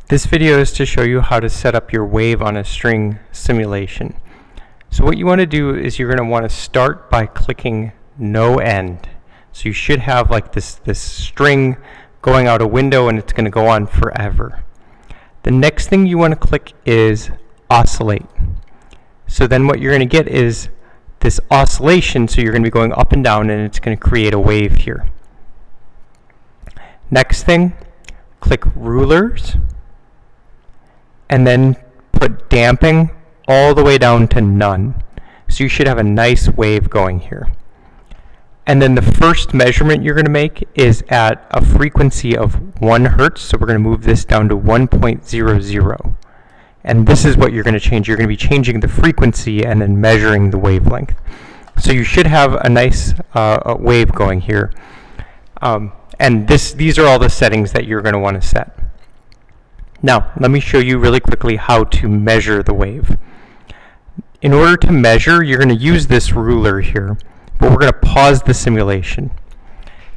This video is to show you how to set up your wave on a string simulation. So what you want to do is you're going to want to start by clicking no end. So you should have like this string going out a window and it's going to go on forever. The next thing you want to click is oscillate. So then what you're going to get is this oscillation, so you're going to be going up and down and it's going to create a wave here. Next thing, click rulers and then put damping all the way down to none. So you should have a nice wave going here. And then the first measurement you're going to make is at a frequency of 1 hertz. So we're going to move this down to 1.00. And this is what you're going to change. You're going to be changing the frequency and then measuring the wavelength. So you should have a nice wave going here. And these are all the settings that you're going to want to set. Now, let me show you really quickly how to measure the wave. In order to measure, you're going to use this ruler here, but we're going to pause the simulation.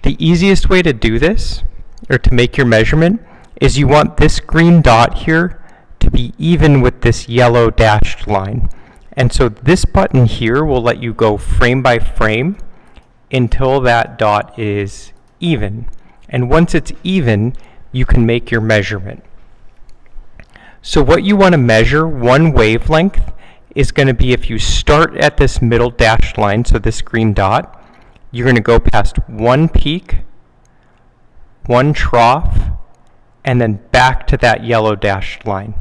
The easiest way to do this, or to make your measurement, is you want this green dot here to be even with this yellow dashed line. And so this button here will let you go frame by frame until that dot is even. And once it's even, you can make your measurement. So what you want to measure, one wavelength, is going to be if you start at this middle dashed line, so this green dot, you're going to go past one peak, one trough, and then back to that yellow dashed line.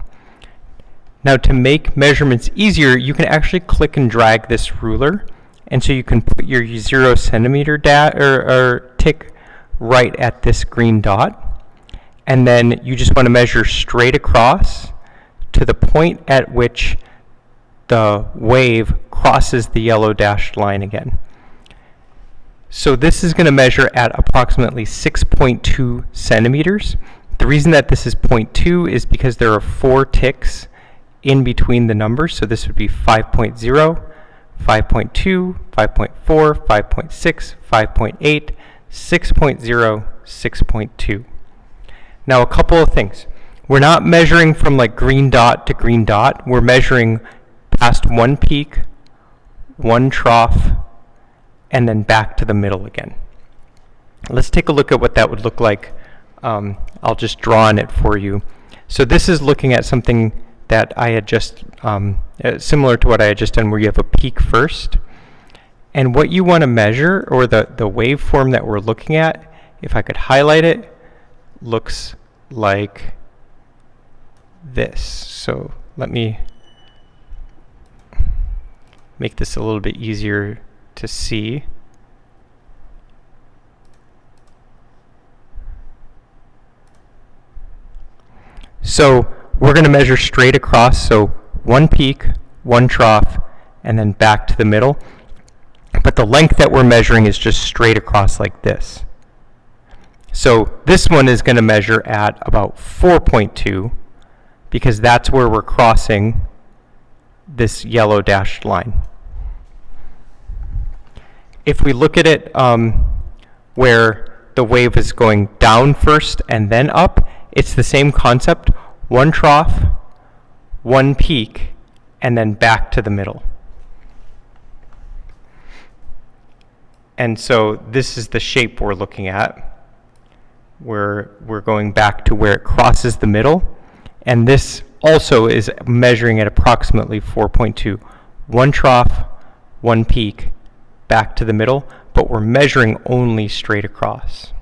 Now to make measurements easier, you can actually click and drag this ruler, and so you can put your 0 centimeter tick right at this green dot. And then you just want to measure straight across to the point at which the wave crosses the yellow dashed line again. So this is going to measure at approximately 6.2 centimeters. The reason that this is 0.2 is because there are 4 ticks in between the numbers. So this would be 5.0, 5.2, 5.4, 5.6, 5.8, 6.0, 6.2. Now a couple of things. We're not measuring from like green dot to green dot. We're measuring past one peak, one trough, and then back to the middle again. Let's take a look at what that would look like. I'll just draw on it for you. So this is looking at something that I had just, similar to what I had just done, where you have a peak first. And what you want to measure, or the waveform that we're looking at, if I could highlight it, looks like this. So let me make this a little bit easier to see. So we're going to measure straight across, so one peak, one trough, and then back to the middle. But the length that we're measuring is just straight across like this. So this one is going to measure at about 4.2 because that's where we're crossing this yellow dashed line. If we look at it where the wave is going down first and then up, it's the same concept. One trough, one peak, and then back to the middle. And so this is the shape we're looking at. We're going back to where it crosses the middle, and this also is measuring at approximately 4.2. One trough, one peak, back to the middle, but we're measuring only straight across.